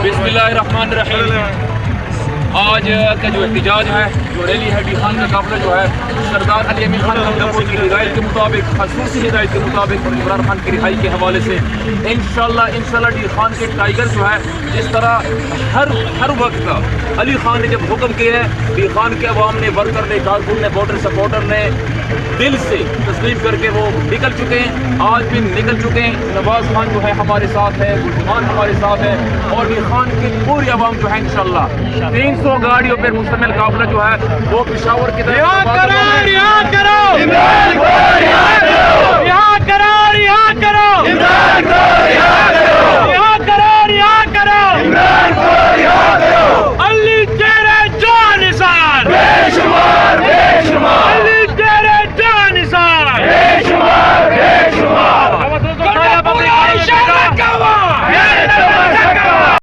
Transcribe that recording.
बिस्मिल्लाहिर्रहमानिर्रहीम। आज का जो एहतजाज है, जो रैली है, डी खान का काफिला जो है सरदार अली अमीन खान कंदरपुर की हिदायत के मुताबिक, खसूसी हिदायत के मुताबिक और इमरान खान की रिहाई के हवाले से इंशाल्लाह डी खान के टाइगर जो है, जिस तरह हर वक्त अली खान ने जब हुक्म किया है, डी खान के अवाम ने, वर्कर ने, कारकुन ने, वोटर सपोर्टर ने दिल से तस्लीम करके वो निकल चुके हैं। आज भी निकल चुके हैं। नवाज खान जो है हमारे साथ है, गुलमान हमारे साथ है, और डी खान की पूरी आवाम जो है इंशाल्लाह 300 गाड़ियों पर मुश्तमिल काफिला जो है वो पेशावर की तरफ करो